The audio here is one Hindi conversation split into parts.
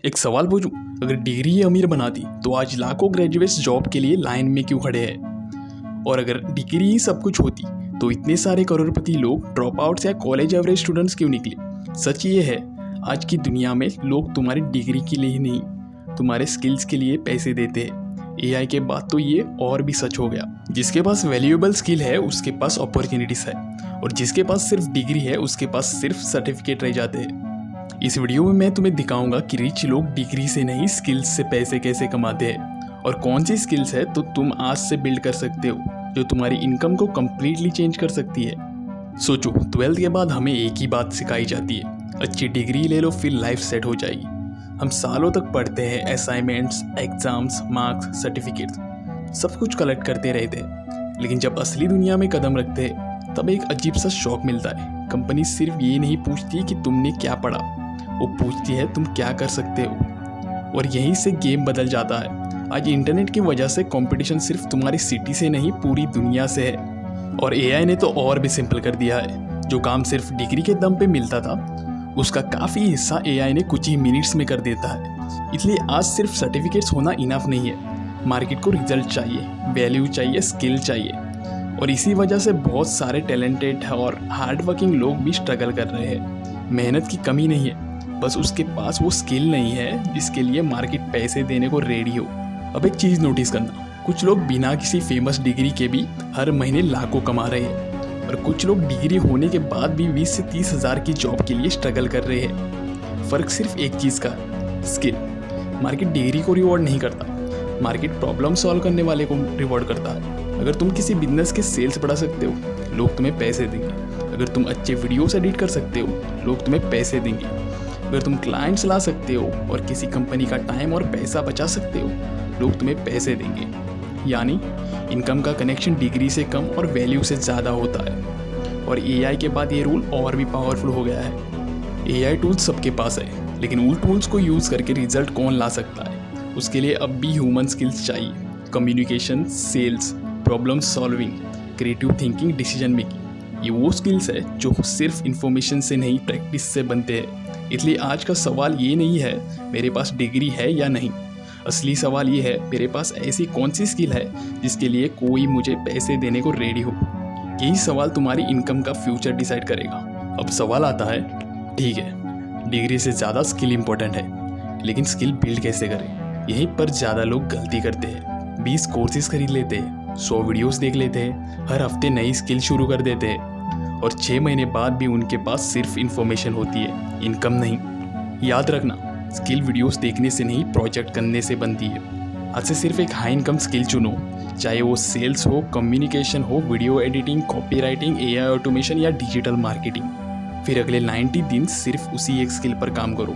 एक सवाल पूछूं, अगर डिग्री ही अमीर बनाती तो आज लाखों ग्रेजुएट्स जॉब के लिए लाइन में क्यों खड़े हैं। और अगर डिग्री ही सब कुछ होती तो इतने सारे करोड़पति लोग ड्रॉप आउट्स या कॉलेज एवरेज स्टूडेंट्स क्यों निकले। सच ये है, आज की दुनिया में लोग तुम्हारी डिग्री के लिए ही नहीं, तुम्हारे स्किल्स के लिए पैसे देते हैं। एआई के बाद तो ये और भी सच हो गया। जिसके पास वैल्यूएबल स्किल है उसके पास अपॉर्चुनिटीज है, और जिसके पास सिर्फ डिग्री है उसके पास सिर्फ सर्टिफिकेट रह जाते हैं। इस वीडियो में मैं तुम्हें दिखाऊंगा कि रिच लोग डिग्री से नहीं स्किल्स से पैसे कैसे कमाते हैं, और कौन सी स्किल्स है तो तुम आज से बिल्ड कर सकते हो जो तुम्हारी इनकम को कम्प्लीटली चेंज कर सकती है। सोचो, 12th के बाद हमें एक ही बात सिखाई जाती है, अच्छी डिग्री ले लो फिर लाइफ सेट हो जाएगी। हम सालों तक पढ़ते हैं, असाइनमेंट्स, एग्जाम्स, मार्क्स, सर्टिफिकेट सब कुछ कलेक्ट करते रहते हैं, लेकिन जब असली दुनिया में कदम रखते हैं तब एक अजीब सा शौक मिलता है। कंपनी सिर्फ ये नहीं पूछती कि तुमने क्या पढ़ा, वो पूछती है तुम क्या कर सकते हो। और यहीं से गेम बदल जाता है। आज इंटरनेट की वजह से कंपटीशन सिर्फ तुम्हारी सिटी से नहीं पूरी दुनिया से है, और एआई ने तो और भी सिंपल कर दिया है। जो काम सिर्फ डिग्री के दम पे मिलता था उसका काफ़ी हिस्सा एआई ने कुछ ही मिनट्स में कर देता है। इसलिए आज सिर्फ सर्टिफिकेट्स होना इनफ नहीं है, मार्केट को रिजल्ट चाहिए, वैल्यू चाहिए, स्किल चाहिए। और इसी वजह से बहुत सारे टैलेंटेड और हार्ड वर्किंग लोग भी स्ट्रगल कर रहे हैं। मेहनत की कमी नहीं है, बस उसके पास वो स्किल नहीं है जिसके लिए मार्केट पैसे देने को रेडी हो। अब एक चीज़ नोटिस करना, कुछ लोग बिना किसी फेमस डिग्री के भी हर महीने लाखों कमा रहे हैं, और कुछ लोग डिग्री होने के बाद भी 20 से 30 हज़ार की जॉब के लिए स्ट्रगल कर रहे हैं। फ़र्क सिर्फ एक चीज़ का है, स्किल। मार्केट डिग्री को रिवॉर्ड नहीं करता, मार्केट प्रॉब्लम सॉल्व करने वाले को रिवॉर्ड करता है। अगर तुम किसी बिजनेस के सेल्स बढ़ा सकते हो लोग तुम्हें पैसे देंगे। अगर तुम अच्छे वीडियोस एडिट कर सकते हो लोग तुम्हें पैसे देंगे। अगर तुम क्लाइंट्स ला सकते हो और किसी कंपनी का टाइम और पैसा बचा सकते हो लोग तुम्हें पैसे देंगे। यानी इनकम का कनेक्शन डिग्री से कम और वैल्यू से ज़्यादा होता है। और एआई के बाद ये रूल और भी पावरफुल हो गया है। एआई टूल्स सबके पास है, लेकिन उन टूल्स को यूज़ करके रिजल्ट कौन ला सकता है। उसके लिए अब भी ह्यूमन स्किल्स चाहिए, communication, sales, problem solving, creative thinking, decision making. ये वो स्किल्स है जो सिर्फ इन्फॉर्मेशन से नहीं प्रैक्टिस से बनते हैं। इसलिए आज का सवाल ये नहीं है मेरे पास डिग्री है या नहीं, असली सवाल ये है मेरे पास ऐसी कौन सी स्किल है जिसके लिए कोई मुझे पैसे देने को रेडी हो। यही सवाल तुम्हारी इनकम का फ्यूचर डिसाइड करेगा। अब सवाल आता है, ठीक है डिग्री से ज़्यादा स्किल इंपॉर्टेंट है, लेकिन स्किल बिल्ड कैसे करें। यहीं पर ज़्यादा लोग गलती करते हैं। 20 कोर्सेज खरीद लेते हैं, 100 वीडियोस देख लेते हैं, हर हफ्ते नई स्किल शुरू कर देते हैं, और 6 महीने बाद भी उनके पास सिर्फ इन्फॉर्मेशन होती है, इनकम नहीं। याद रखना, स्किल वीडियोस देखने से नहीं प्रोजेक्ट करने से बनती है। आज से सिर्फ एक हाई इनकम स्किल चुनो, चाहे वो सेल्स हो, कम्युनिकेशन हो, video editing, copy writing, AI automation या डिजिटल मार्केटिंग। फिर अगले 90 दिन सिर्फ उसी एक स्किल पर काम करो।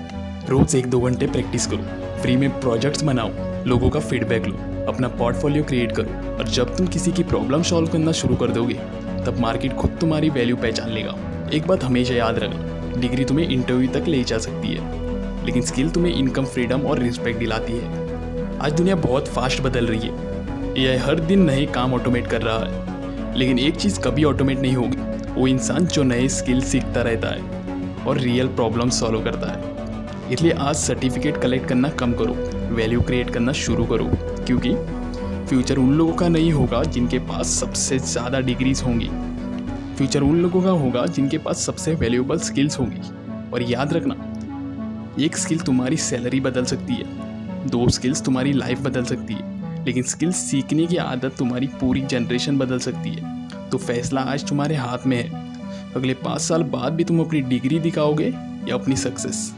रोज़ 1-2 घंटे प्रैक्टिस करो, फ्री में प्रोजेक्ट्स बनाओ, लोगों का फीडबैक लो, अपना पोर्टफोलियो क्रिएट करो। और जब तुम किसी की प्रॉब्लम सॉल्व करना शुरू कर दोगे तब मार्केट खुद तुम्हारी वैल्यू पहचान लेगा। एक बात हमेशा याद रखना, डिग्री तुम्हें इंटरव्यू तक ले जा सकती है, लेकिन स्किल तुम्हें इनकम, फ्रीडम और रिस्पेक्ट दिलाती है। आज दुनिया बहुत फास्ट बदल रही है, एआई हर दिन नए काम ऑटोमेट कर रहा है, लेकिन एक चीज़ कभी ऑटोमेट नहीं होगी, वो इंसान जो नए स्किल सीखता रहता है और रियल प्रॉब्लम सॉल्व करता है। इसलिए आज सर्टिफिकेट कलेक्ट करना कम करो, वैल्यू क्रिएट करना शुरू करो, क्योंकि फ्यूचर उन लोगों का नहीं होगा जिनके पास सबसे ज़्यादा डिग्रीज होंगी। फ्यूचर उन लोगों का होगा जिनके पास सबसे वैल्यूएबल स्किल्स होंगी। और याद रखना, एक स्किल तुम्हारी सैलरी बदल सकती है, 2 स्किल्स तुम्हारी लाइफ बदल सकती है, लेकिन स्किल्स सीखने की आदत तुम्हारी पूरी जनरेशन बदल सकती है। तो फैसला आज तुम्हारे हाथ में है। अगले 5 साल बाद भी तुम अपनी डिग्री दिखाओगे या अपनी सक्सेस।